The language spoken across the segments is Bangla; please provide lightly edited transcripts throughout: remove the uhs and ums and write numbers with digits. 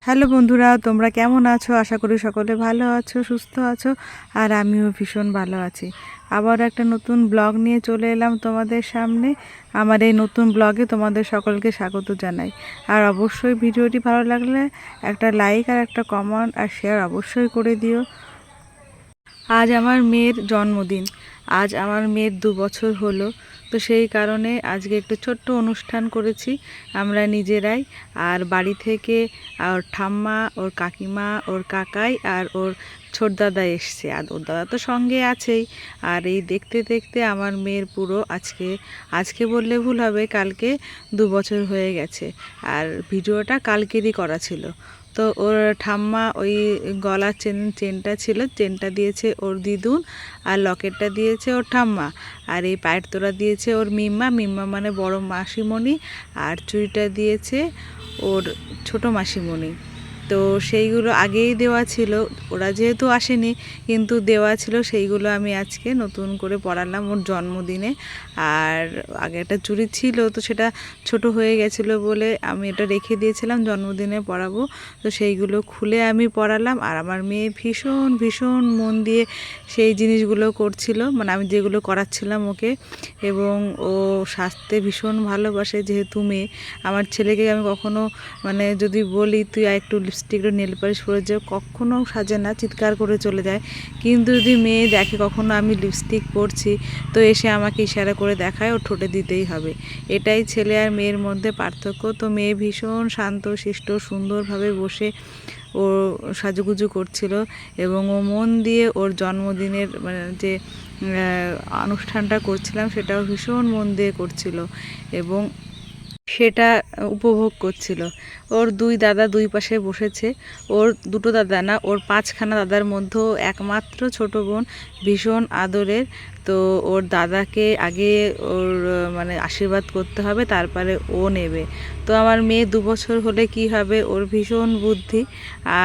হ্যালো বন্ধুরা, তোমরা কেমন আছো? আশা করি সকলে ভালো আছো, সুস্থ আছো। আর আমিও ভীষণ ভালো আছি। আবার একটা নতুন ব্লগ নিয়ে চলে এলাম তোমাদের সামনে। আমার এই নতুন ব্লগে তোমাদের সকলকে স্বাগত জানাই। আর অবশ্যই ভিডিওটি ভালো লাগলে একটা লাইক আর একটা কমেন্ট আর শেয়ার অবশ্যই করে দিও। আজ আমার মেয়ের জন্মদিন। আজ আমার মেয়ের 2 বছর হলো। তো সেই কারণে আজকে একটু ছোট্ট অনুষ্ঠান করেছি আমরা নিজেরাই। আর বাড়ি থেকে ওর ঠাম্মা, ওর কাকিমা, ওর কাকাই আর ওর ছোট দাদা এসছে। আর ওর দাদা তো সঙ্গে আছেই। আর এই দেখতে দেখতে আমার মেয়ের পুরো আজকে বললে ভুল হবে, কালকে 2 বছর হয়ে গেছে। আর ভিডিওটা কালকেরই করা ছিল। তো ওর ঠাম্মা ওই গলার চেনটা ছিল, চেনটা দিয়েছে ওর দিদুন, আর লকেটটা দিয়েছে ওর ঠাম্মা, আর এই পায়ের তোড়া দিয়েছে ওর মিম্মা মানে বড় মাসিমণি, আর চুড়িটা দিয়েছে ওর ছোট মাসিমণি। তো সেইগুলো আগেই দেওয়া ছিল, ওরা যেহেতু আসেনি কিন্তু দেওয়া ছিল, সেইগুলো আমি আজকে নতুন করে পরালাম ওর জন্মদিনে। আর আগে একটা চুড়ি ছিল, তো সেটা ছোট হয়ে গেছিলো বলে আমি এটা রেখে দিয়েছিলাম, জন্মদিনে পরাবো। তো সেইগুলো খুলে আমি পরালাম। আর আমার মেয়ে ভীষণ ভীষণ মন দিয়ে সেই জিনিসগুলো করছিল, মানে আমি যেগুলো করাচ্ছিলাম ওকে। এবং ও সাজতে ভীষণ ভালোবাসে, যেহেতু মেয়ে। আমার ছেলেকে আমি কখনো মানে যদি বলি তুই আর একটু লিপস্টিক নেল পালিশ পরে যাও, কখনো সাজে না, চিৎকার করে চলে যায়। কিন্তু যদি মেয়ে দেখে কখনো আমি লিপস্টিক পরছি, তো এসে আমাকে ইশারা করে দেখায় ও ঠোঁটে দিতেই হবে। এটাই ছেলে আর মেয়ের মধ্যে পার্থক্য। তো মেয়ে ভীষণ শান্ত শিষ্ট সুন্দরভাবে বসে ও সাজুগুজু করছিল, এবং ও মন দিয়ে ওর জন্মদিনের মানে যে অনুষ্ঠানটা করছিলাম সেটাও ভীষণ মন দিয়ে করছিল এবং সেটা উপভোগ করছিল। ওর 2 দাদা 2 পাশে বসেছে। ওর 2টো দাদা না, ওর 5খানা দাদার মধ্যেও একমাত্র ছোট বোন, ভীষণ আদরের। তো ওর দাদাকে আগে ওর মানে আশীর্বাদ করতে হবে, তারপরে ও নেবে। তো আমার মেয়ে 2 বছর হলে কি হবে, ওর ভীষণ বুদ্ধি।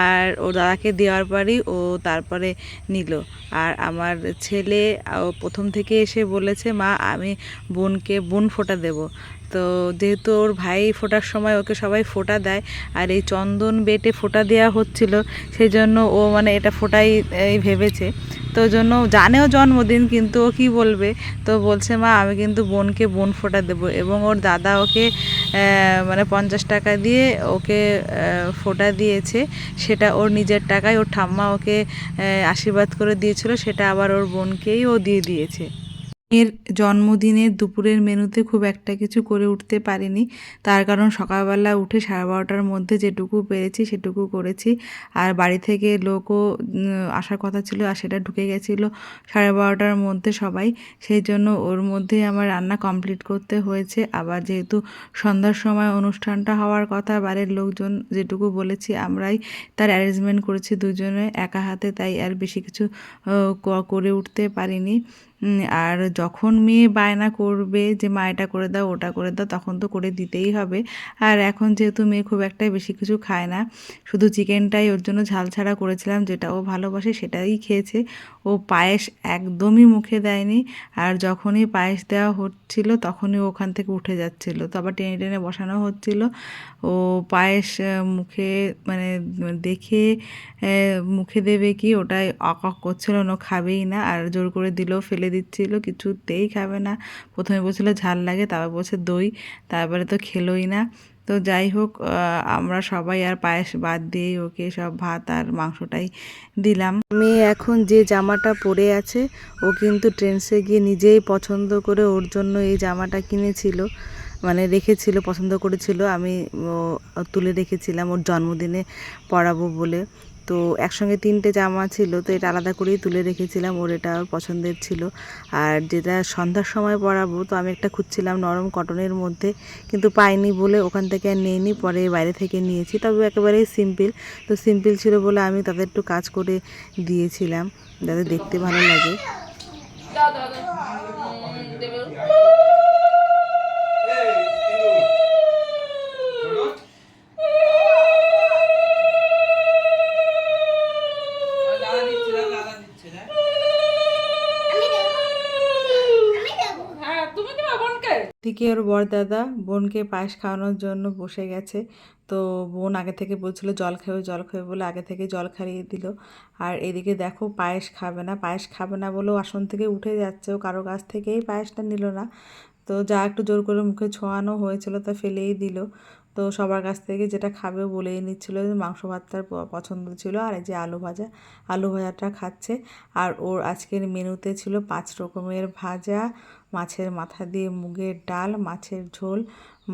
আর ওর দাদাকে দেওয়ার পরই ও তারপরে নিল। আর আমার ছেলে প্রথম থেকে এসে বলেছে, মা আমি বোনকে বোন ফোঁটা দেবো। তো যেহেতু ওর ভাই ফোটার সময় ওকে সবাই ফোঁটা দেয়, আর এই চন্দন বেটে ফোঁটা দেওয়া হচ্ছিল, সেই জন্য ও মানে এটা ফোঁটাই ভেবেছে। তো জন্য জানেও জন্মদিন, কিন্তু ও কী বলবে, তো বলছে মা আমি কিন্তু বোনকে বোন ফোঁটা দেবো। এবং ওর দাদা ওকে মানে 50 টাকা দিয়ে ওকে ফোঁটা দিয়েছে। সেটা ওর নিজের টাকায় ওর ঠাম্মা ওকে আশীর্বাদ করে দিয়েছিল, সেটা আবার ওর বোনকেই ও দিয়ে দিয়েছে। এর জন্মদিনের দুপুরের মেনুতে খুব একটা কিছু করে উঠতে পারিনি, তার কারণ সকালবেলা উঠে 12:30টার মধ্যে যেটুকু পেরেছি সেটুকু করেছি। আর বাড়ি থেকে লোকও আসার কথা ছিল, আর সেটা ঢুকে গেছিলো 12:30টার মধ্যে সবাই। সেই জন্য ওর মধ্যে আমার রান্না কমপ্লিট করতে হয়েছে। আবার যেহেতু সন্ধ্যার সময় অনুষ্ঠানটা হওয়ার কথা, বাড়ির লোকজন যেটুকু বলেছি আমরাই তার অ্যারেঞ্জমেন্ট করেছি দুজনে একা হাতে, তাই আর বেশি কিছু করে উঠতে পারিনি। আর যখন মেয়ে বায়না করবে যে মা এটা করে দাও ওটা করে দাও, তখন তো করে দিতেই হবে। আর এখন যেহেতু মেয়ে খুব একটা বেশি কিছু খায় না, শুধু চিকেনটাই ওর জন্য ঝাল ছাড়া করেছিলাম, যেটা ও ভালোবাসে সেটাই খেয়েছে। ও পায়েস একদমই মুখে দেয়নি। আর যখনই পায়েস দেওয়া হচ্ছিল তখনই ওখান থেকে উঠে যাচ্ছিল, তো আবার টেনে টেনে বসানো হচ্ছিল। ও পায়েস মুখে মানে দেখে মুখে দেবে কি ওটাই অক করছিল, ও খাবেই না। আর জোর করে দিলেও ফেলে দিচ্ছিল, কিছুতেই খাবে না। প্রথমে বলছিল ঝাল লাগে, তারপর বলছে দই, তারপরে তো খেলোই না। তো যাই হোক, আমরা সবাই আর পায়েস বাদ দিয়েই ওকে সব ভাত আর মাংসটাই দিলাম। মেয়ে এখন যে জামাটা পরে আছে, ও কিন্তু ট্রেন্ডসে গিয়ে নিজেই পছন্দ করে ওর জন্য এই জামাটা কিনেছিল, মানে রেখেছিল, পছন্দ করেছিল। আমি তুলে রেখেছিলাম ওর জন্মদিনে পরাবো বলে। তো একসঙ্গে 3টে জামা ছিল, তো এটা আলাদা করেই তুলে রেখেছিলাম, ওর এটা পছন্দের ছিল। আর যেটা সন্ধ্যার সময় পরাবো, তো আমি একটা খুঁজছিলাম নরম কটনের মধ্যে, কিন্তু পাইনি বলে ওখান থেকে আর নিইনি, পরে বাইরে থেকে নিয়েছি। তবে একেবারেই সিম্পল, তো সিম্পল ছিল বলে আমি তাদের একটু কাজ করে দিয়েছিলাম যাতে দেখতে ভালো লাগে। দিকে এদিকে ওর বড়দাদা বোনকে পায়েস খাওয়ানোর জন্য বসে গেছে। তো বোন আগে থেকে বলছিল জল খাবে বলে আগে থেকে জল খাইয়ে দিল। আর এদিকে দেখো পায়েস খাবে না বলেও আসন থেকে উঠে যাচ্ছে, ও কারো কাছ থেকেই পায়েসটা নিল না। তো যা একটু জোর করে মুখে ছোঁয়ানো হয়েছিল তা ফেলেই দিল। তো সবার কাছ থেকে যেটা খাবে বলেই নিচ্ছিল, যে মাংস ভাতটার পছন্দ ছিল, আর এই যে আলু ভাজাটা খাচ্ছে। আর ওর আজকের মেনুতে ছিল 5 রকমের ভাজা, মাছের মাথা দিয়ে মুগের ডাল, মাছের ঝোল,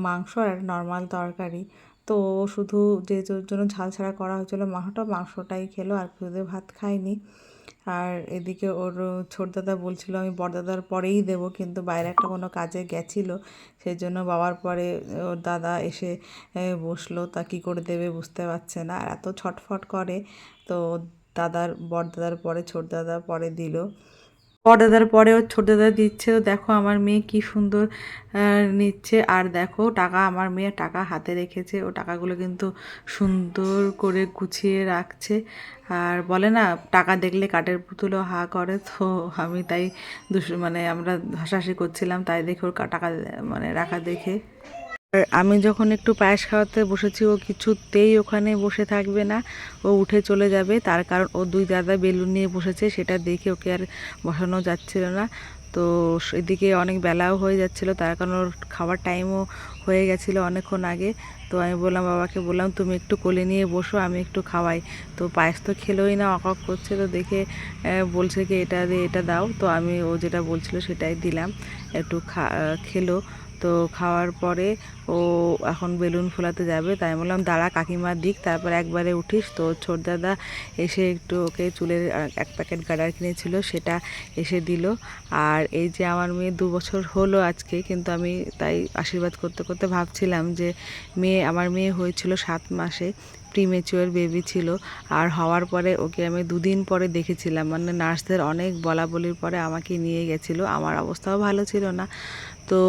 মাংস আর নর্মাল তরকারি। তো ও শুধু যে জন্য ঝাল ছাড়া করা হয়েছিল মাংসটাই খেলো, আর খুদে ভাত খায়নি। আর এদিকে ওর ছোটদাদা বলছিল আমি বড়দাদার পরেই দেবো, কিন্তু বাইরে একটা কোনো কাজে গেছিলো, সেই জন্য বাবার পরে ওর দাদা এসে বসলো। তা কী করে দেবে বুঝতে পারছে না, আর এত ছটফট করে। তো বড়দাদার পরে ছোটদাদা পরে দিল। বড়দাদার পরে ওর ছোট দাদা দিচ্ছে। তো দেখো আমার মেয়ে কি সুন্দর নিচ্ছে। আর দেখো আমার মেয়ে টাকা হাতে রেখেছে, ও টাকাগুলো কিন্তু সুন্দর করে গুছিয়ে রাখছে। আর বলে না, টাকা দেখলে কাঠের পুতুলও হা করে। তো আমি তাই মানে আমরা হাসাহাসি করছিলাম তাই দেখে ওর টাকা মানে রাখা দেখে। আর আমি যখন একটু পায়েস খাওয়াতে বসেছি, ও কিছুতেই ওখানে বসে থাকবে না, ও উঠে চলে যাবে। তার কারণ ও 2 দাদা বেলুন নিয়ে বসেছে, সেটা দেখে ওকে আর বসানো যাচ্ছিল না। তো এদিকে অনেক বেলাও হয়ে যাচ্ছিলো, তার কারণ ওর খাওয়ার টাইমও হয়ে গেছিলো অনেকক্ষণ আগে। তো আমি বাবাকে বললাম তুমি একটু কোলে নিয়ে বসো, আমি একটু খাওয়াই। তো পায়েস তো খেলোই না, অক করছে। তো দেখে বলছে কি এটা দে, এটা দাও। তো আমি ও যেটা বলছিল সেটাই দিলাম, একটু খেলো। তো খাওয়ার পরে ও এখন বেলুন ফোলাতে যাবে। তাই বললাম দাঁড়া কাকিমা দিক, তারপর একবারে উঠিস। তো ছোট দাদা এসে একটু ওকে চুলের 1 প্যাকেট গার্ডার কিনেছিল, সেটা এসে দিল। আর এই যে আমার মেয়ে 2 বছর হলো আজকে, কিন্তু আমি তাই আশীর্বাদ করতে করতে ভাবছিলাম যে আমার মেয়ে হয়েছিল 7 মাসে, প্রিমেচিওর বেবি ছিল। আর হওয়ার পরে ওকে আমি 2 দিন পরে দেখেছিলাম, মানে নার্সদের অনেক বলা বলির পরে আমাকে নিয়ে গেছিলো। আমার অবস্থাও ভালো ছিল না, তো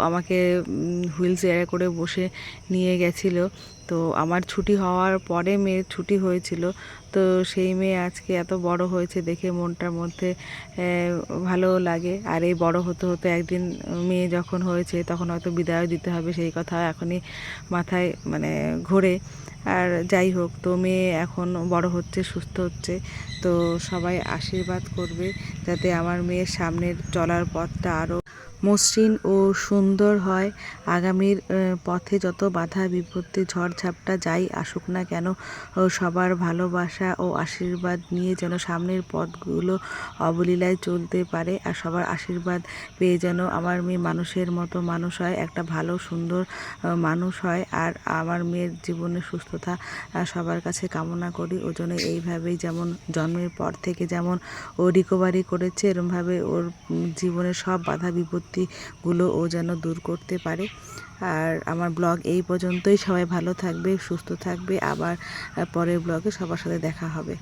আমাকে হুইল চেয়ারে করে বসে নিয়ে গেছিলো। তো আমার ছুটি হওয়ার পরে মেয়ের ছুটি হয়েছিল। তো সেই মেয়ে আজকে এত বড় হয়েছে দেখে মনটার মধ্যে ভালো লাগে। আর এই বড় হতে হতে একদিন মেয়ে যখন হয়েছে তখন হয়তো বিদায় দিতে হবে, সেই কথা এখনই মাথায় মানে ঘোরে। আর যাই হোক, তো মেয়ে এখন বড় হচ্ছে, সুস্থ হচ্ছে। তো সবাই আশীর্বাদ করবে যাতে আমার মেয়ের সামনের চলার পথটা আরও মসৃণ ও সুন্দর হয়। আগামীর পথে যত বাধা বিপত্তি ঝড়ঝাপটা যাই আসুক না কেন, সবার ভালোবাসা ও আশীর্বাদ নিয়ে যেন সামনের পথগুলো অবলীলায় চলতে পারে। আর সবার আশীর্বাদ পেয়ে যেন আমার মেয়ে মানুষের মতো মানুষ হয়, একটা ভালো সুন্দর মানুষ হয়। আর আমার মেয়ের জীবনের সুস্থতা সবার কাছে কামনা করি। ও জন্য এইভাবেই যেমন জন্মের পর থেকে যেমন ও রিকভারি করেছে, এরমভাবে ওর জীবনের সব বাধা বিপত্তিগুলো ও যেন দূর করতে পারে। আর আমার ব্লগ এই পর্যন্তই। সবাই ভালো থাকবে, সুস্থ থাকবে। আবার পরের ব্লগে সবার সাথে দেখা হবে।